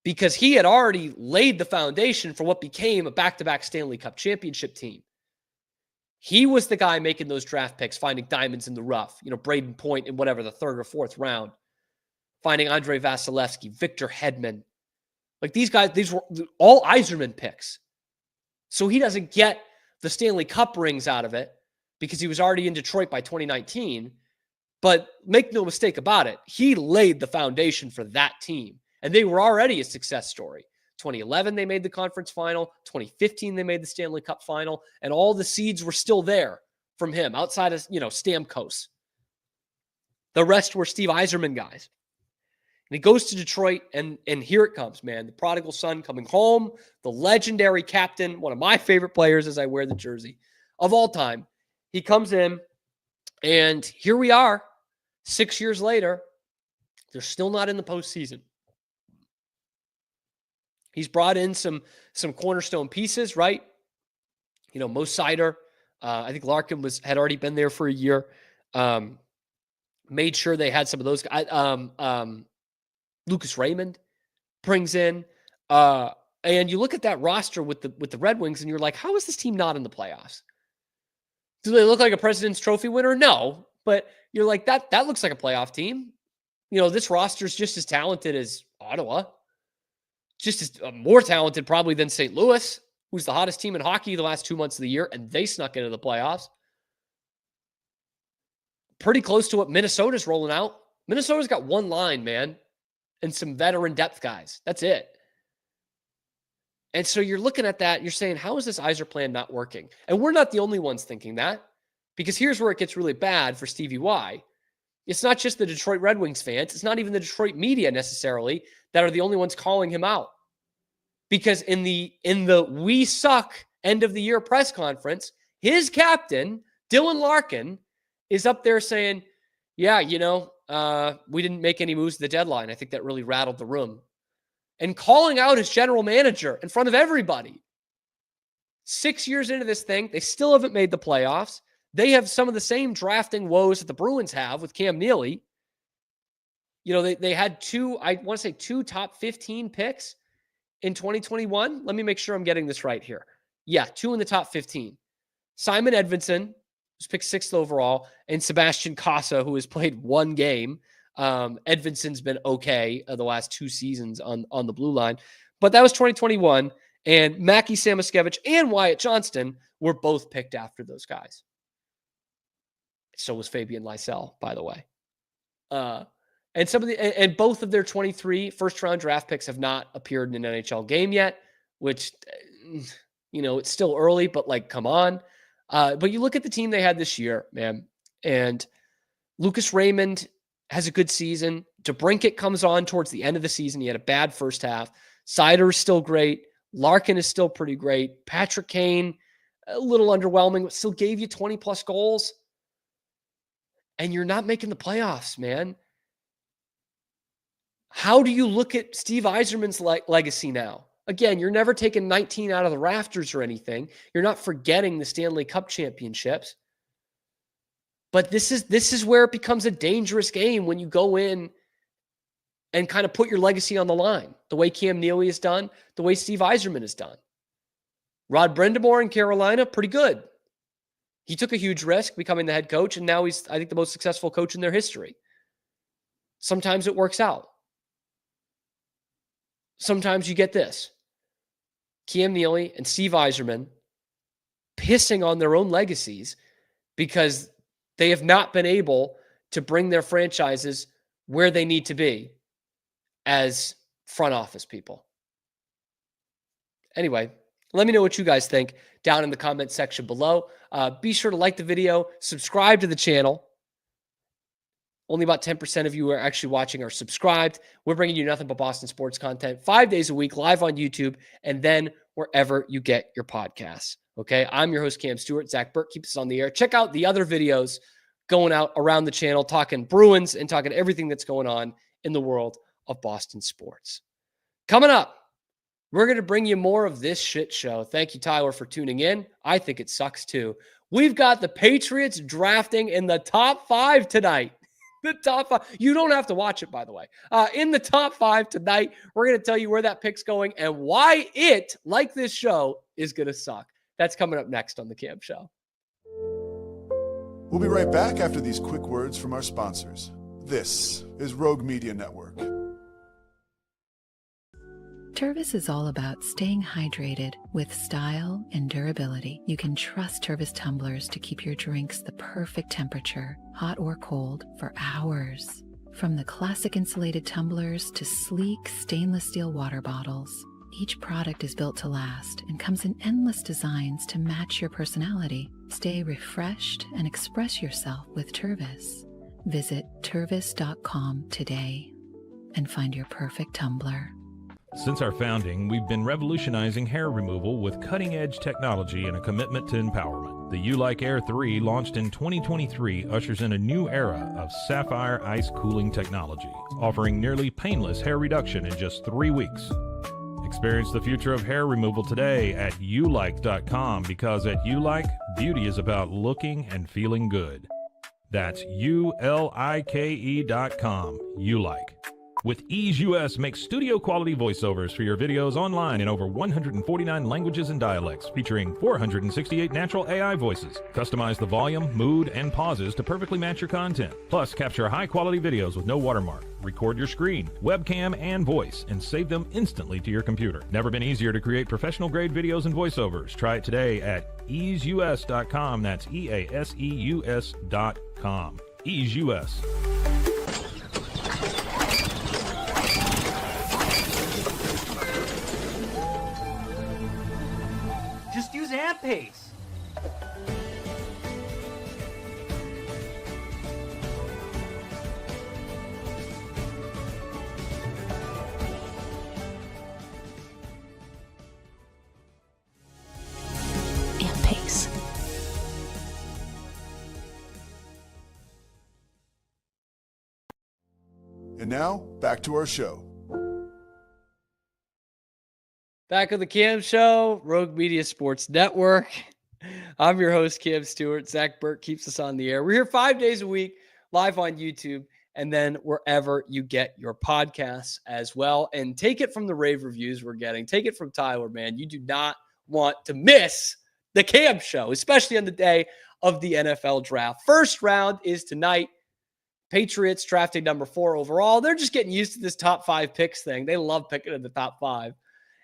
because he had already laid the foundation for what became a back-to-back Stanley Cup championship team. He was the guy making those draft picks, finding diamonds in the rough, Braden Point in whatever, the third or fourth round, finding Andrei Vasilevsky, Victor Hedman. Like these guys, these were all Yzerman picks. So he doesn't get the Stanley Cup rings out of it because he was already in Detroit by 2019. But make no mistake about it, he laid the foundation for that team. And they were already a success story. 2011, they made the conference final. 2015, they made the Stanley Cup final. And all the seeds were still there from him outside of, Stamkos. The rest were Steve Yzerman guys. And he goes to Detroit, and here it comes, man. The prodigal son coming home, the legendary captain, one of my favorite players as I wear the jersey of all time. He comes in, and here we are, 6 years later. They're still not in the postseason. He's brought in some cornerstone pieces, right? Mo Seider. I think Larkin had already been there for a year. Made sure they had some of those guys. Lucas Raymond brings in. And you look at that roster with the Red Wings, and you're like, how is this team not in the playoffs? Do they look like a President's Trophy winner? No. But you're like, that looks like a playoff team. This roster is just as talented as Ottawa. Just as more talented probably than St. Louis, who's the hottest team in hockey the last 2 months of the year, and they snuck into the playoffs. Pretty close to what Minnesota's rolling out. Minnesota's got one line, man, and some veteran depth guys. That's it. And so you're looking at that, you're saying, how is this Yzer plan not working? And we're not the only ones thinking that, because here's where it gets really bad for Stevie Y. It's not just the Detroit Red Wings fans. It's not even the Detroit media necessarily that are the only ones calling him out. Because in the we suck end of the year press conference, his captain, Dylan Larkin, is up there saying, yeah, we didn't make any moves at the deadline. I think that really rattled the room. And calling out his general manager in front of everybody. 6 years into this thing, they still haven't made the playoffs. They have some of the same drafting woes that the Bruins have with Cam Neely. They had two top 15 picks in 2021. Let me make sure I'm getting this right here. Yeah, 2 in the top 15. Simon Edvinsson, who's picked 6th overall, and Sebastian Casa, who has played one game. Edvinson's been okay the last 2 seasons on the blue line. But that was 2021, and Mackie Samoskevich and Wyatt Johnston were both picked after those guys. So was Fabian Lysell, by the way. And both of their 23 first-round draft picks have not appeared in an NHL game yet, which, it's still early, but, come on. But you look at the team they had this year, man, and Lucas Raymond has a good season. DeBrincat comes on towards the end of the season. He had a bad first half. Seider is still great. Larkin is still pretty great. Patrick Kane, a little underwhelming, but still gave you 20-plus goals. And you're not making the playoffs, man. How do you look at Steve Yzerman's legacy now? Again, you're never taking 19 out of the rafters or anything. You're not forgetting the Stanley Cup championships. But this is where it becomes a dangerous game when you go in and kind of put your legacy on the line, the way Cam Neely has done, the way Steve Yzerman has done. Rod Brind'Amour in Carolina, pretty good. He took a huge risk becoming the head coach, and now he's, I think, the most successful coach in their history. Sometimes it works out. Sometimes you get this. Cam Neely and Steve Yzerman pissing on their own legacies because they have not been able to bring their franchises where they need to be as front office people. Anyway, let me know what you guys think down in the comment section below. Be sure to like the video, subscribe to the channel. Only about 10% of you who are actually watching are subscribed. We're bringing you nothing but Boston sports content 5 days a week, live on YouTube, and then wherever you get your podcasts. Okay, I'm your host, Cam Stewart. Zach Burke keeps us on the air. Check out the other videos going out around the channel, talking Bruins and talking everything that's going on in the world of Boston sports. Coming up, we're going to bring you more of this shit show. Thank you, Tyler, for tuning in. I think it sucks too. We've got the Patriots drafting in the top 5 tonight. The top 5. You don't have to watch it, by the way. In the top 5 tonight, we're going to tell you where that pick's going and why it, like this show, is going to suck. That's coming up next on The Cam Show. We'll be right back after these quick words from our sponsors. This is Rogue Media Network. Tervis is all about staying hydrated with style and durability. You can trust Tervis tumblers to keep your drinks the perfect temperature, hot or cold, for hours. From the classic insulated tumblers to sleek stainless steel water bottles, each product is built to last and comes in endless designs to match your personality. Stay refreshed and express yourself with Tervis. Visit tervis.com today and find your perfect tumbler. Since our founding, we've been revolutionizing hair removal with cutting-edge technology and a commitment to empowerment. The U-Like Air 3, launched in 2023, ushers in a new era of sapphire ice cooling technology, offering nearly painless hair reduction in just 3 weeks. Experience the future of hair removal today at ulike.com, because at U-Like, beauty is about looking and feeling good. That's ulike.com. U-Like. With Ease US, make studio-quality voiceovers for your videos online in over 149 languages and dialects, featuring 468 natural AI voices. Customize the volume, mood, and pauses to perfectly match your content. Plus, capture high-quality videos with no watermark. Record your screen, webcam, and voice, and save them instantly to your computer. Never been easier to create professional-grade videos and voiceovers. Try it today at easeus.com. That's EASEUS.com. Ease US. Just use amp pace. Amp pace. And now, back to our show. Back on the Cam Show, Rogue Media Sports Network. I'm your host, Cam Stewart. Zach Burke keeps us on the air. We're here 5 days a week, live on YouTube, and then wherever you get your podcasts as well. And take it from the rave reviews we're getting. Take it from Tyler, man. You do not want to miss the Cam Show, especially on the day of the NFL draft. First round is tonight. Patriots drafting number 4 overall. They're just getting used to this top 5 picks thing. They love picking in the top 5.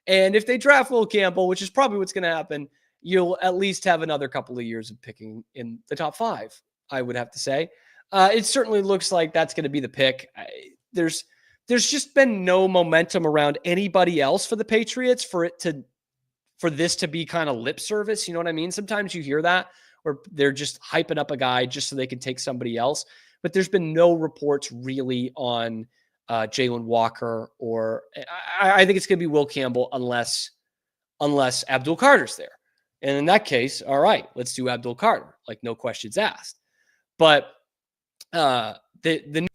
And if they draft Will Campbell, which is probably what's going to happen, you'll at least have another couple of years of picking in the top 5, I would have to say. It certainly looks like that's going to be the pick. There's just been no momentum around anybody else for the Patriots for this to be kind of lip service. You know what I mean? Sometimes you hear that where they're just hyping up a guy just so they can take somebody else. But there's been no reports really on Jalen Walker, or I think it's going to be Will Campbell unless Abdul Carter's there. And in that case, all right, let's do Abdul Carter, like no questions asked. But the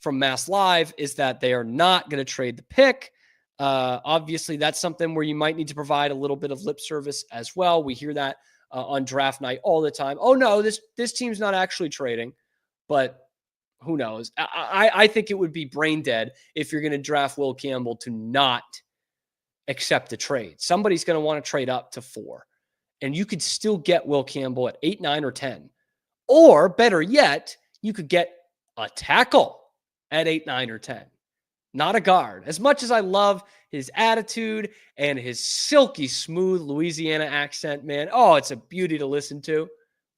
from Mass Live is that they are not going to trade the pick. Obviously, that's something where you might need to provide a little bit of lip service as well. We hear that on draft night all the time. Oh no, this team's not actually trading, but who knows? I think it would be brain dead if you're going to draft Will Campbell to not accept the trade. Somebody's going to want to trade up to 4. And you could still get Will Campbell at 8, 9, or 10. Or better yet, you could get a tackle at 8, 9, or 10. Not a guard. As much as I love his attitude and his silky smooth Louisiana accent, man, oh, it's a beauty to listen to.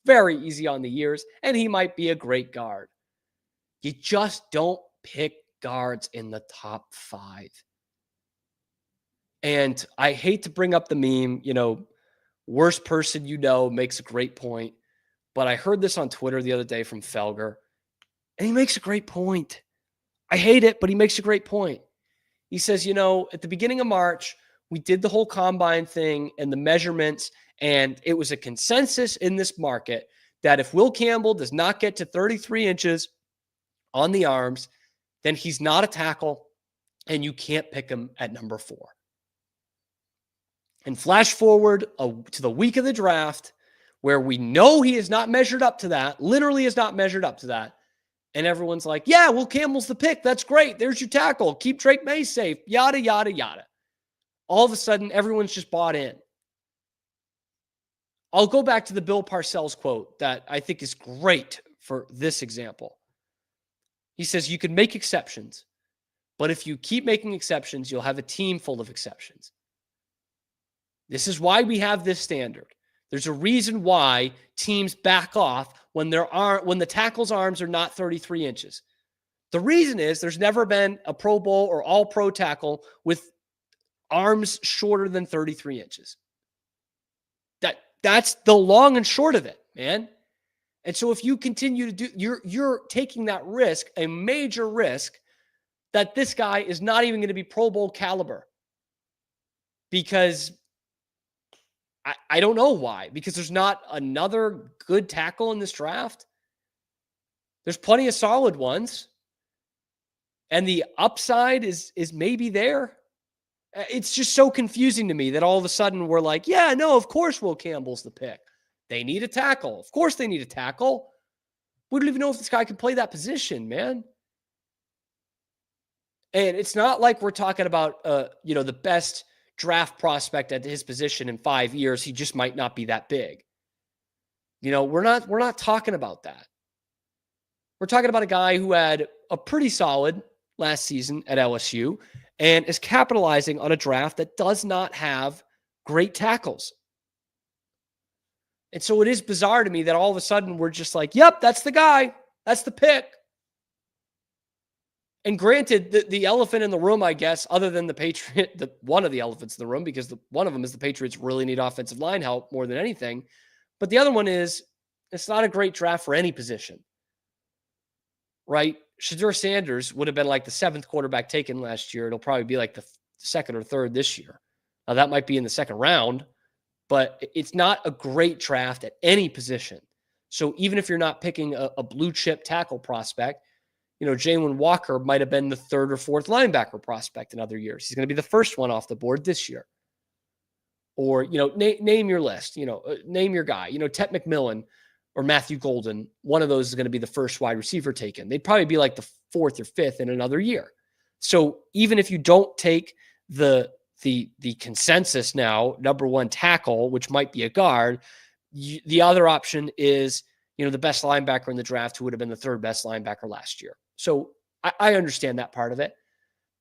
Very easy on the ears. And he might be a great guard. You just don't pick guards in the top 5. And I hate to bring up the meme, worst person makes a great point. But I heard this on Twitter the other day from Felger, and he makes a great point. I hate it, but he makes a great point. He says, at the beginning of March, we did the whole combine thing and the measurements, and it was a consensus in this market that if Will Campbell does not get to 33 inches on the arms, then he's not a tackle, and you can't pick him at number 4. And flash forward to the week of the draft, where we know he is not measured up to that, literally is not measured up to that, And everyone's like, yeah, Will Campbell's the pick. That's great. There's your tackle. Keep Drake May safe. Yada, yada, yada. All of a sudden, everyone's just bought in. I'll go back to the Bill Parcells quote that I think is great for this example. He says, you can make exceptions, but if you keep making exceptions, you'll have a team full of exceptions. This is why we have this standard. There's a reason why teams back off when the tackle's arms are not 33 inches. The reason is there's never been a Pro Bowl or All-Pro tackle with arms shorter than 33 inches. That's the long and short of it, man. And so if you continue to do, you're taking that risk, a major risk, that this guy is not even going to be Pro Bowl caliber. Because I don't know why. Because there's not another good tackle in this draft. There's plenty of solid ones. And the upside is maybe there. It's just so confusing to me that all of a sudden we're like, yeah, no, of course Will Campbell's the pick. They need a tackle. Of course they need a tackle. We don't even know if this guy can play that position, man. And it's not like we're talking about, the best draft prospect at his position in 5 years. He just might not be that big. We're not talking about that. We're talking about a guy who had a pretty solid last season at LSU and is capitalizing on a draft that does not have great tackles. And so it is bizarre to me that all of a sudden we're just like, yep, that's the guy. That's the pick. And granted, the elephant in the room, I guess, other than the one of the elephants in the room, because one of them is the Patriots really need offensive line help more than anything. But the other one is it's not a great draft for any position, right? Shadur Sanders would have been like the 7th quarterback taken last year. It'll probably be like the 2nd or 3rd this year. Now, that might be in the 2nd round, but it's not a great draft at any position. So even if you're not picking a blue chip tackle prospect, Jaylen Walker might have been the 3rd or 4th linebacker prospect in other years. He's going to be the first one off the board this year. Or, name your list, name your guy, Tet McMillan or Matthew Golden. One of those is going to be the first wide receiver taken. They'd probably be like the 4th or 5th in another year. So even if you don't take the consensus now, number 1 tackle, which might be a guard, the other option is, the best linebacker in the draft who would have been the 3rd best linebacker last year. So I understand that part of it.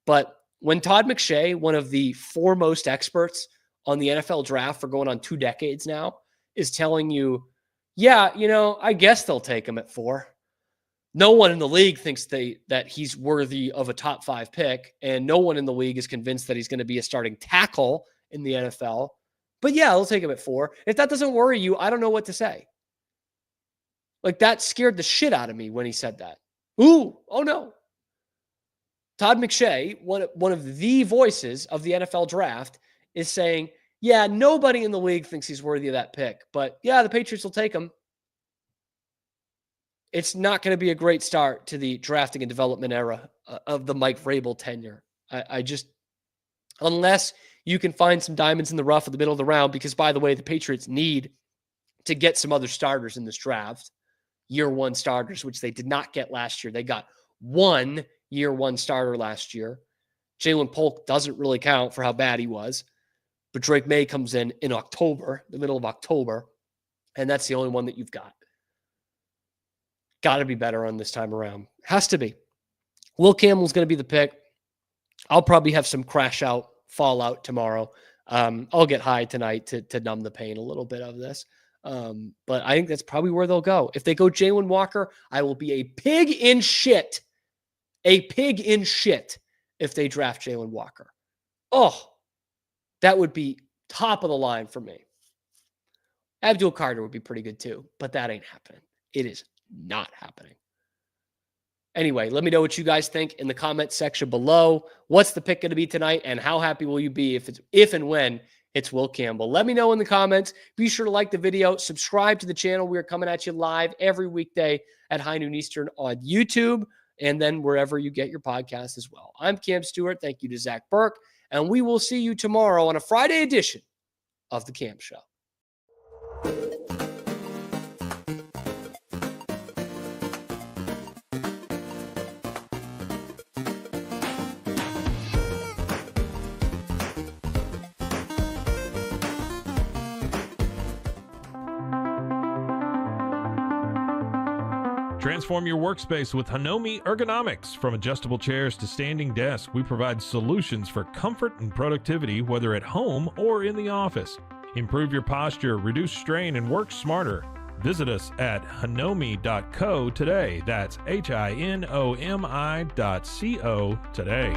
But when Todd McShay, one of the foremost experts on the NFL draft for going on 2 decades now, is telling you, yeah, I guess they'll take him at 4. No one in the league thinks that he's worthy of a top 5 pick, and no one in the league is convinced that he's going to be a starting tackle in the NFL. But yeah, they'll take him at 4. If that doesn't worry you, I don't know what to say. Like, that scared the shit out of me when he said that. Ooh, oh no. Todd McShay, one of the voices of the NFL draft, is saying, yeah, nobody in the league thinks he's worthy of that pick, but yeah, the Patriots will take him. It's not going to be a great start to the drafting and development era of the Mike Vrabel tenure. I just, unless you can find some diamonds in the rough at the middle of the round, because by the way, the Patriots need to get some other starters in this draft. Year 1 starters, which they did not get last year. They got 1 year 1 starter last year. Jalen Polk doesn't really count for how bad he was. But Drake May comes in October, the middle of October, and that's the only one that you've got. Got to be better on this time around. Has to be. Will Campbell's going to be the pick. I'll probably have some crash out, fallout tomorrow. I'll get high tonight to numb the pain a little bit of this. But I think that's probably where they'll go. If they go Jaylen Walker, I will be a pig in shit. A pig in shit if they draft Jaylen Walker. Oh, that would be top of the line for me. Abdul Carter would be pretty good too, but that ain't happening. It is not happening. Anyway, let me know what you guys think in the comment section below. What's the pick going to be tonight, and how happy will you be if and when it's Will Campbell? Let me know in the comments. Be sure to like the video, subscribe to the channel. We are coming at you live every weekday at high noon Eastern on YouTube, and then wherever you get your podcasts as well. I'm Cam Stewart. Thank you to Zach Burke, and we will see you tomorrow on a Friday edition of The Cam Show. Transform your workspace with Hanomi Ergonomics. From adjustable chairs to standing desks, we provide solutions for comfort and productivity, whether at home or in the office. Improve your posture, reduce strain, and work smarter. Visit us at hanomi.co today. That's HINOMI.co today.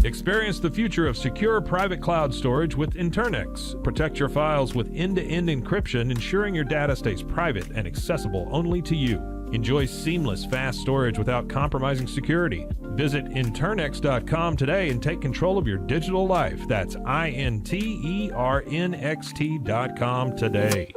Experience the future of secure private cloud storage with Internex. Protect your files with end-to-end encryption, ensuring your data stays private and accessible only to you. Enjoy seamless, fast storage without compromising security. Visit Internex.com today and take control of your digital life. That's INTERNXT.com today.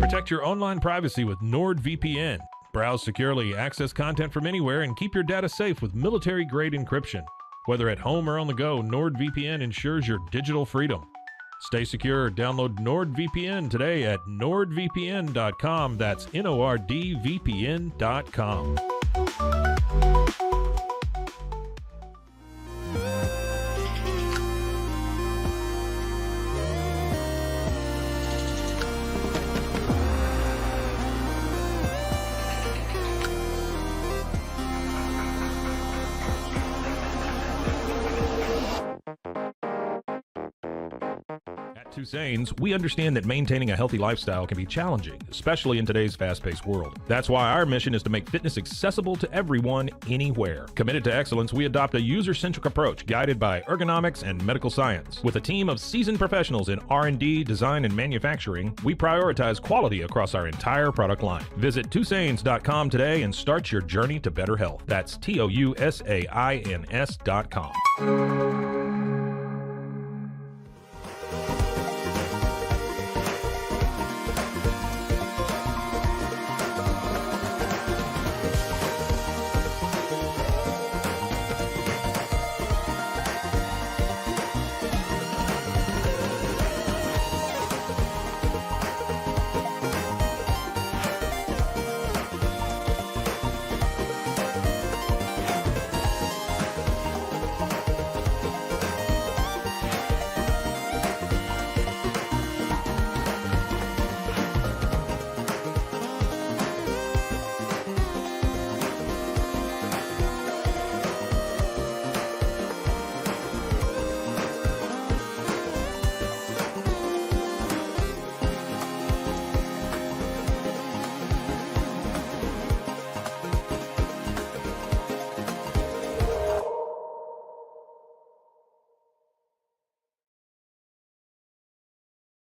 Protect your online privacy with NordVPN. Browse securely, access content from anywhere, and keep your data safe with military-grade encryption. Whether at home or on the go, NordVPN ensures your digital freedom. Stay secure. Download NordVPN today at nordvpn.com. That's NORDVPN.com. Tusains, we understand that maintaining a healthy lifestyle can be challenging, especially in today's fast-paced world. That's why our mission is to make fitness accessible to everyone, anywhere. Committed to excellence, we adopt a user-centric approach guided by ergonomics and medical science. With a team of seasoned professionals in R&D, design, and manufacturing, we prioritize quality across our entire product line. Visit Tusains.com today and start your journey to better health. That's TOUSAINS.com.